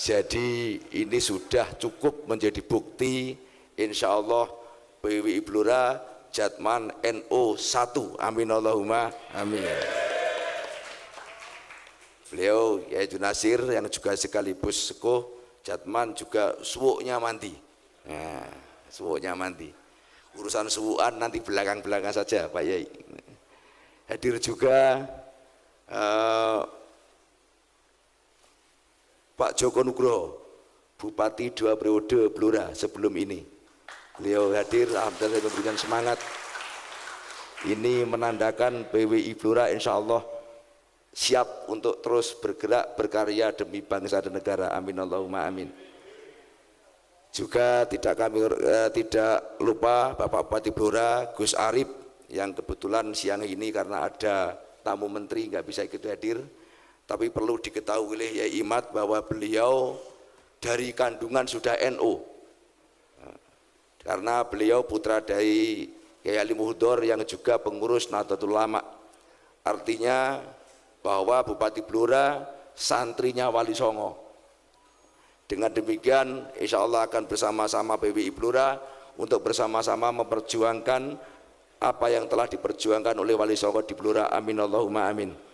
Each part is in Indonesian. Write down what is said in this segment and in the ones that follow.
Jadi ini sudah cukup menjadi bukti, insya Allah PWI Blora Jatman NO 1. Amin Allahumma amin. Beliau Yaitu Nasir yang juga sekaligus sekoh Jatman juga suwuknya mandi. Nah, suwuknya mandi. Urusan suwukan nanti belakang-belakang saja Pak Yai. Hadir juga Pak Joko Nugroho, Bupati 2 periode Blora sebelum ini. Beliau hadir, alhamdulillah memberikan semangat. Ini menandakan PWI Blora insya Allah siap untuk terus bergerak berkarya demi bangsa dan negara. Amin Allahumma amin. Juga tidak lupa Bapak Bupati Blora Gus Arif yang kebetulan siang ini karena ada tamu menteri nggak bisa ikut hadir. Tapi perlu diketahui oleh Yai Imat bahwa beliau dari kandungan sudah NU. Karena beliau putra dari Kiai Ali Muhdor yang juga pengurus Nahdlatul Ulama. Artinya bahwa Bupati Blora santrinya Wali Songo. Dengan demikian insya Allah akan bersama-sama PWI Blora untuk bersama-sama memperjuangkan apa yang telah diperjuangkan oleh Wali Songo di Blora. Amin Allahumma amin.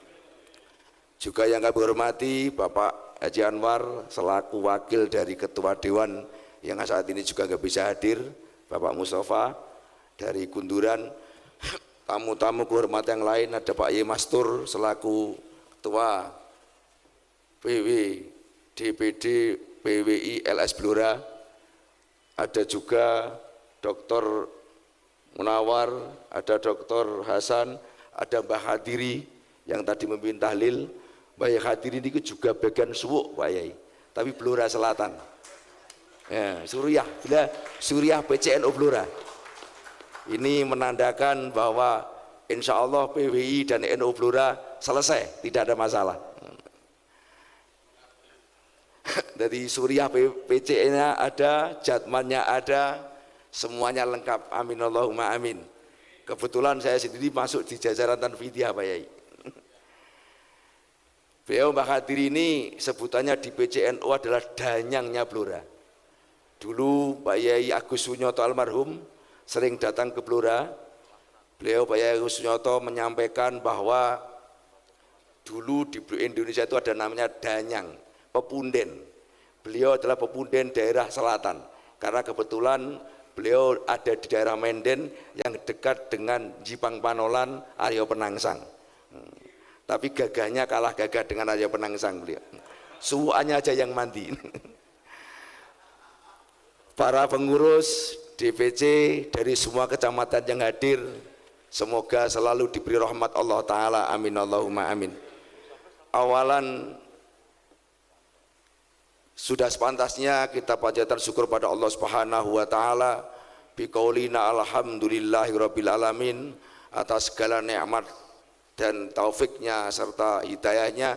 Juga yang kami hormati Bapak Haji Anwar selaku wakil dari Ketua Dewan yang saat ini juga nggak bisa hadir, Bapak Mustafa dari Gunduran, tamu-tamu kehormatan yang lain ada Pak Ye Mastur selaku Ketua PW DPD PWI LS Blora, ada juga Dr. Munawar, ada Dr. Hasan, ada Mbah Hadiri yang tadi memimpin tahlil. Mbah Hadiri ini juga bagian suwuk Pak Yai, tapi Blora Selatan. Ya, Suriah PCNU Blora. Ini menandakan bahwa insya Allah PWI dan NU Blora selesai, tidak ada masalah. Dari Suriah PCN-nya ada, Jatmannya ada, semuanya lengkap. Amin Allahumma amin. Kebetulan saya sendiri masuk di jajaran Tanfidiyah Pak Yai. Beliau Mbah Hadiri ini sebutannya di PCNU adalah danyangnya Blora. Dulu Pak Yai Agus Sunyoto almarhum sering datang ke Blora. Beliau Pak Yai Agus Sunyoto menyampaikan bahwa dulu di Indonesia itu ada namanya danyang, pepunden. Beliau adalah pepunden daerah selatan karena kebetulan beliau ada di daerah Menden yang dekat dengan Jipang Panolan, Aryo Penangsang. Tapi gagahnya kalah gagah dengan Aryo Penangsang beliau. Suhuannya aja yang mandi. Para pengurus DPC dari semua kecamatan yang hadir, semoga selalu diberi rahmat Allah Ta'ala. Amin Allahumma amin. Awalan sudah sepantasnya kita panjatkan syukur pada Allah Subhanahu wa Ta'ala biqaulina alhamdulillahirabbil alamin atas segala nikmat dan taufiknya serta hidayahnya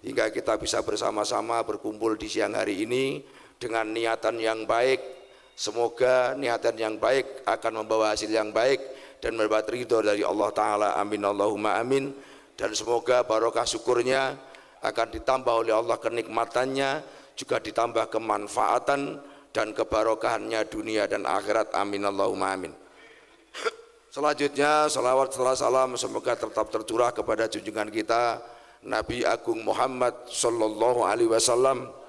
hingga kita bisa bersama-sama berkumpul di siang hari ini dengan niatan yang baik. Semoga niatan yang baik akan membawa hasil yang baik dan mendapat ridho dari Allah Ta'ala. Amin Allahumma amin. Dan semoga barokah syukurnya akan ditambah oleh Allah kenikmatannya, juga ditambah kemanfaatan dan kebarokahannya dunia dan akhirat. Amin Allahumma amin. Selanjutnya salawat serta salam semoga tetap tercurah kepada junjungan kita Nabi Agung Muhammad Sallallahu Alaihi Wasallam.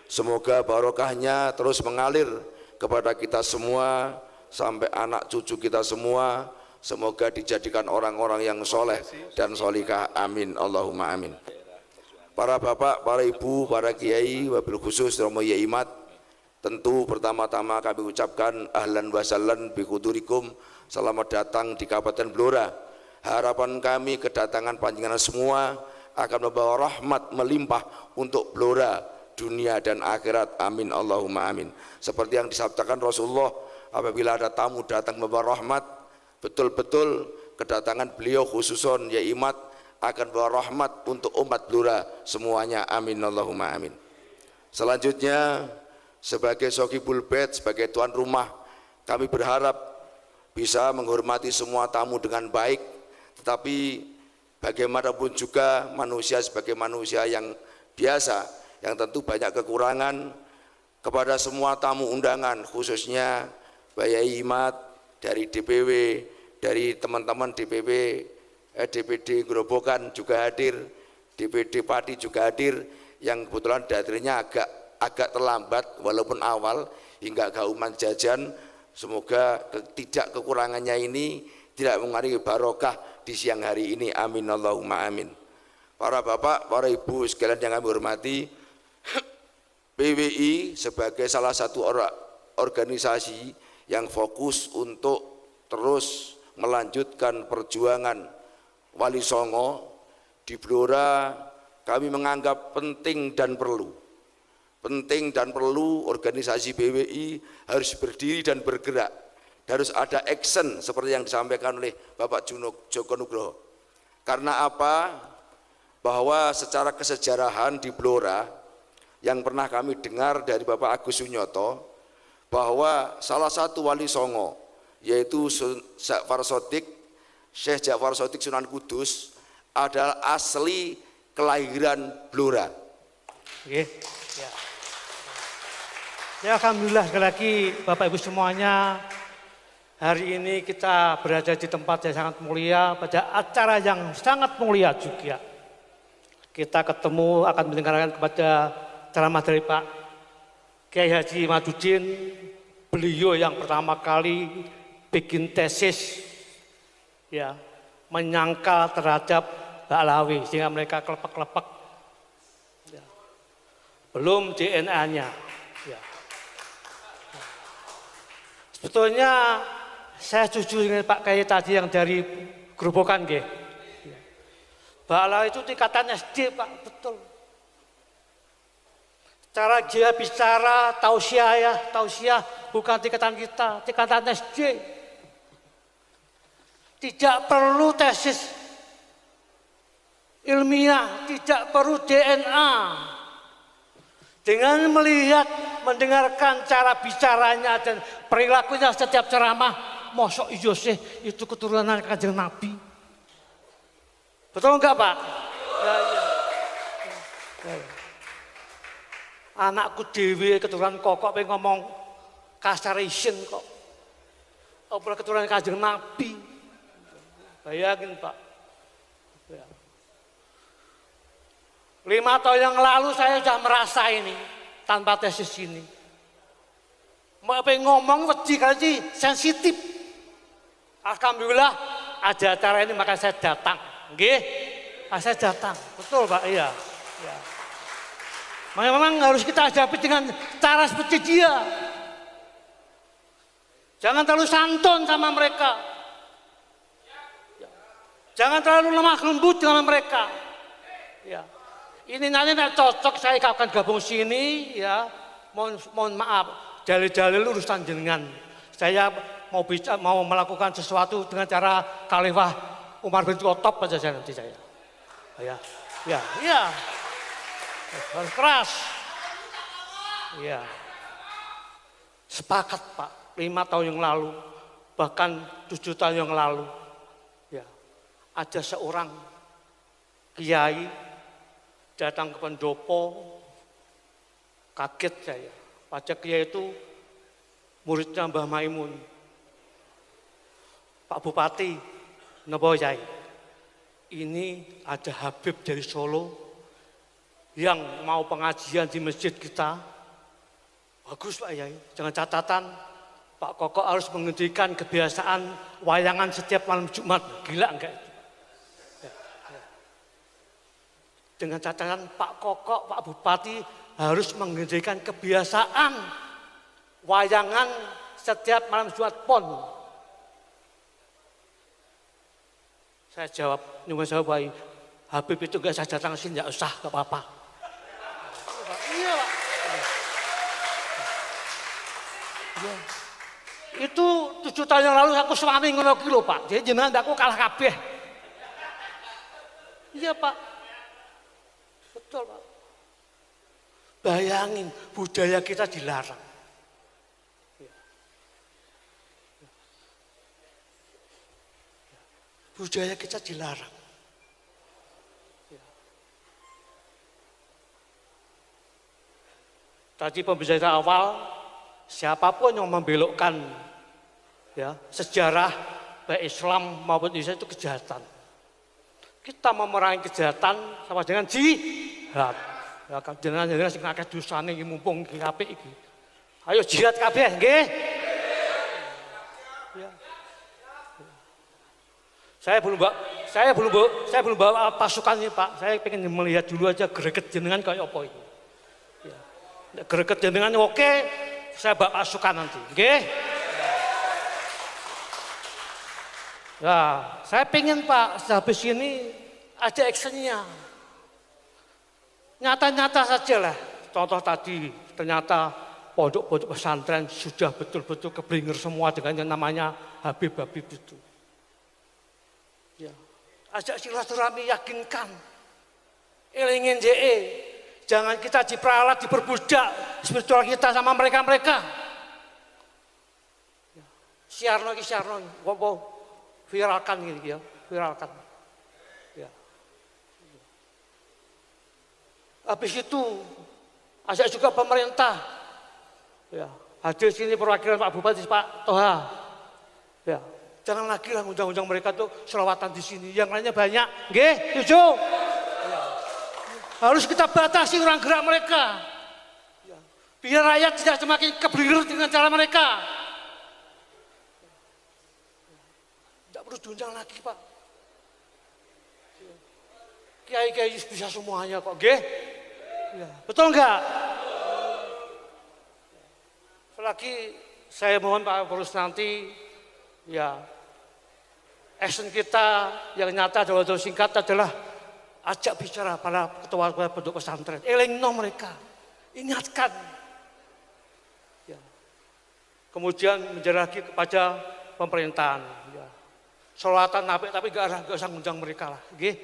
Semoga barokahnya terus mengalir kepada kita semua sampai anak cucu kita semua. Semoga dijadikan orang-orang yang soleh dan solikah. Amin Allahumma amin. Para bapak, para ibu, para kiai, wabil khusus Romo Yai Imat, tentu pertama-tama kami ucapkan ahlan wa sahlan bi hudurikum. Selamat datang di Kabupaten Blora. Harapan kami kedatangan panjenengan semua akan membawa rahmat melimpah untuk Blora, dunia dan akhirat. Amin Allahumma amin. Seperti yang disabdakan Rasulullah, apabila ada tamu datang membawa rahmat, betul-betul kedatangan beliau khususon Yai Imat akan membawa rahmat untuk umat Blora semuanya. Amin Allahumma amin. Selanjutnya sebagai Sokibul Bait, sebagai tuan rumah, kami berharap bisa menghormati semua tamu dengan baik, tetapi bagaimanapun juga manusia sebagai manusia yang biasa, yang tentu banyak kekurangan. Kepada semua tamu undangan, khususnya Pak Yai Imat dari DPW, dari teman-teman DPD Gerobokan juga hadir, DPD Pati juga hadir, yang kebetulan hadirnya agak terlambat walaupun awal hingga gauman jajan. Semoga tidak kekurangannya ini tidak mengaruhi barokah di siang hari ini. Amin Allahumma amin. Para bapak, para ibu sekalian yang kami hormati, PWI sebagai salah satu organisasi yang fokus untuk terus melanjutkan perjuangan Wali Songo di Blora, kami menganggap penting dan perlu organisasi PWI harus berdiri dan bergerak, harus ada action seperti yang disampaikan oleh Bapak Joko Nugroho. Karena apa? Bahwa secara kesejarahan di Blora yang pernah kami dengar dari Bapak Agus Sunyoto, bahwa salah satu Wali Songo yaitu Syekh Ja'far Shadiq Sunan Kudus adalah asli kelahiran Blora. Ya. Ya, alhamdulillah sekali lagi Bapak Ibu semuanya, hari ini kita berada di tempat yang sangat mulia, pada acara yang sangat mulia juga. Kita ketemu akan mendengarkan kepada ceramah dari Pak Kiai Haji Madudin, beliau yang pertama kali bikin tesis ya, menyangkal terhadap Mbak Alawi sehingga mereka kelepek-kelepek. Ya. Belum DNA-nya. Ya. Sebetulnya saya setuju dengan Pak Kiai tadi yang dari Gerobokan nggih. Ya. Mbak Alawi itu tingkatan SD, Pak, betul. Cara dia bicara tausiah bukan tingkatan kita, tingkatan SD. Tidak perlu tesis ilmiah, tidak perlu DNA. Dengan melihat, mendengarkan cara bicaranya dan perilakunya setiap ceramah, mosok iyo sih itu keturunan Kanjeng Nabi. Betul enggak, Pak? Ya. Anakku dewe keturunan kokok pengen ngomong kasaration kok. Apa keturunan Kanjeng Nabi. Bayangin, Pak. Ya. 5 tahun yang lalu saya sudah merasa ini tanpa tesis ini. Mau pengen ngomong wedi kali sensitif. Alhamdulillah ada acara ini maka saya datang. Nggih. Saya datang. Betul, Pak. Iya. Ya. Memang harus kita hadapi dengan cara seperti dia. Jangan terlalu santun sama mereka. Jangan terlalu lemah lembut dengan mereka. Ya. Ini nanti cocok saya akan gabung sini ya. Mohon maaf, dalil-dalil urusan jenengan. Saya mau melakukan sesuatu dengan cara Khalifah Umar bin Khattab aja saya nanti saya. Ya. Harus keras. Ya. Sepakat, Pak. 5 tahun yang lalu, bahkan 7 tahun yang lalu, ya, ada seorang kiai datang ke pendopo, kaget saya. Pada kiai itu muridnya Mbah Maimun. Pak Bupati, napa Yai? Ini ada Habib dari Solo yang mau pengajian di masjid kita. Bagus, Pak Yai, dengan catatan Pak Koko harus menghentikan kebiasaan wayangan setiap malam Jumat. Gila enggak itu? Ya. Dengan catatan Pak Koko, Pak Bupati harus menghentikan kebiasaan wayangan setiap malam Jumat Pon. Saya jawab, nyuwun sewu Pak, Habib itu enggak saya datang sini, enggak usah, enggak apa-apa. Iya, Pak. Ya. Itu 7 tahun yang lalu aku suami ngono ki lho, Pak. Jadi jenengan aku kalah kabeh. Iya, Pak. Betul, Pak. Bayangin budaya kita dilarang. Budaya kita dilarang. tadi pembicara awal, siapapun yang membelokkan ya sejarah baik Islam maupun Indonesia itu kejahatan. Kita memerangi kejahatan sama dengan jihad. Ya jenengan sing akeh dosane iki mumpung iki apik iki. Ayo jihad kabeh nggih. Ya. Saya belum bawa pasukan ini Pak. Saya pengen melihat dulu aja greget jenengan kayak apa ini. Ya. Greget jenengan oke, saya bawa pasukan nanti. Nggih. Ya, saya pengen Pak, habis ini ada actionnya. Nyata-nyata saja lah. Contoh tadi, ternyata pondok-pondok pesantren sudah betul-betul keblinger semua dengan yang namanya Habib-Habib itu. Ya. Ajak silaturahmi, yakinkan. Elingin JE. Jangan kita diperalat, diperbudak spiritual kita sama mereka-mereka. Ya. Siarno, viralkan gitu ya, viralkan. Ya. Habis itu ajak juga pemerintah. Ya, hadir sini perwakilan Pak Bupati, Pak Toha. Ya, jangan lagi lah undang-undang mereka tuh selawatan di sini. Yang lainnya banyak, nggih, setuju? Ya. Harus kita batasi orang gerak mereka. Ya. Biar rakyat tidak semakin keblinger dengan cara mereka. Terus diundang lagi Pak. Kiai-kiai bisa semuanya kok, nggih? Ya, betul enggak? Selagi saya mohon Pak Polres nanti, ya, action kita yang nyata dalam waktu singkat adalah ajak bicara para ketua pondok pesantren, elingno mereka, ingatkan. Ya. Kemudian menjadi lagi kepada pemerintahan. Ya. Sholatan tapi gak usah ngundang mereka lah, nggih.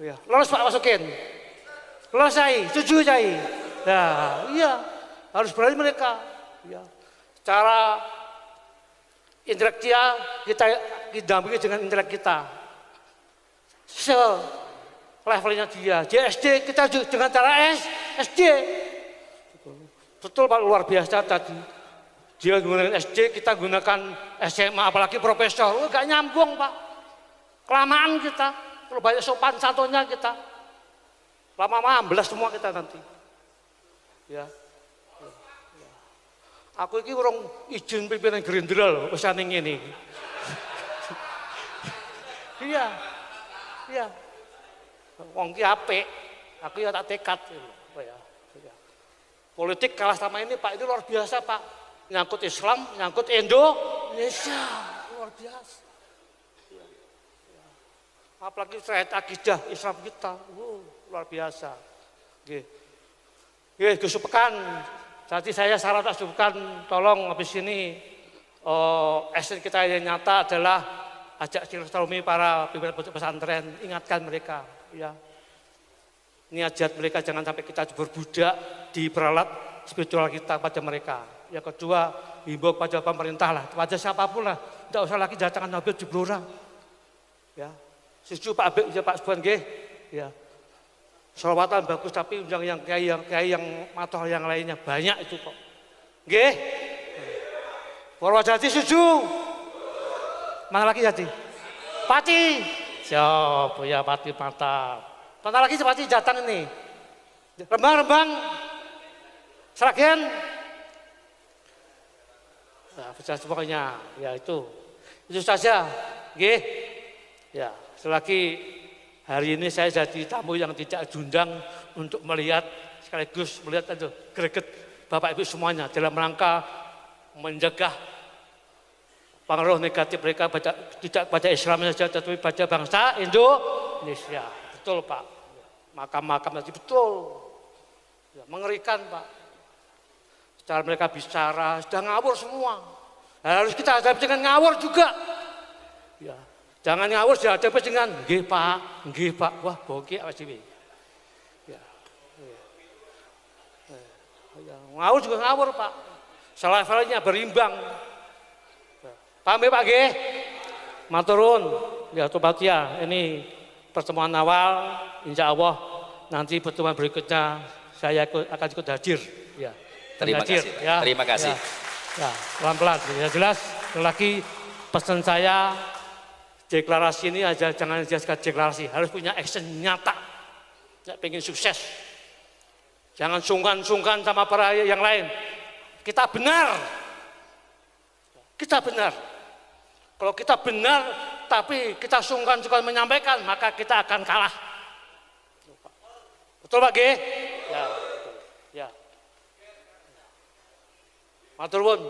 Ya, lolos Pak masukin. Lolos Cai, setuju Cai. Nah, iya, harus berani mereka. Ya. Secara intelektual kita didampingi dengan intelek kita. Levelnya dia. Di SD kita dengan cara SD. Betul Pak, luar biasa tadi. Dia gunakan SD, kita gunakan SMA, apalagi profesor. Gak nyambung Pak. Kelamaan kita. Terlalu banyak sopan santunnya kita. Lama-lama ambelas semua kita nanti. Ya. Aku ini orang izin pimpinan Gerindra loh, pesaning ini. Iya. Iya. Wong ki apik. Aku ya tak tekad. Ya. Politik kalah sama ini Pak, itu luar biasa Pak. Nyangkut Islam, nyangkut Indonesia, luar biasa. Ya, ya. Apalagi terkait akidah Islam kita, luar biasa. Gus Pekan, tadi saya syarat Gus Pekan, tolong habis ini action kita yang nyata adalah ajak silaturahmi para pimpinan pondok pesantren, ingatkan mereka. Ya. Niat mereka jangan sampai kita berbudak, diperalat spiritual kita pada mereka. Yang kedua, himbau pada pemerintah lah, pada siapapun lah, tidak usah lagi datangan Habib di Blora. Ya, setuju Pak Habib, ya Pak Subhan, nggih. Ya, sholawatan bagus, tapi undang yang kiai yang matoh yang lainnya banyak itu kok. Nggih. Purwodadi setuju. Mana lagi Jati? Pati. Siap, ya Pati mantap. Mana lagi Pati datang ini? Rembang. Seragen. Nah, pokoknya ya itu saja, nggih. Ya, selagi hari ini saya jadi tamu yang tidak diundang untuk melihat sekaligus melihat itu greget Bapak Ibu semuanya dalam rangka mencegah pengaruh negatif mereka tidak pada Islam saja tetapi pada bangsa Indonesia. Betul Pak. Makam-makam tadi betul. Ya, mengerikan Pak. Cara mereka bicara, sudah ngawur semua. Harus kita hadapi dengan ngawur juga. Ya, jangan ngawur, dihadapi dengan nggih Pak, wah bokeh apa sih? Ya, ngawur juga ngawur Pak. Levelnya berimbang. Paham ya Pak nggih? Maturun, ya tobat ya. Ini pertemuan awal, insya Allah nanti pertemuan berikutnya saya akan ikut hadir. Ya. Terima hadir, kasih, Pak. ya. Terima kasih. Ya, pelan-pelan. Ya, jelas, lagi pesan saya, deklarasi ini aja jangan dijadikan deklarasi, harus punya action nyata. Ya, pengen sukses. Jangan sungkan-sungkan sama para yang lain. Kita benar. Kita benar. Kalau kita benar, tapi kita sungkan-sungkan menyampaikan, maka kita akan kalah. Betul Pak G? Ya, betul. Ya. Matur nuwun.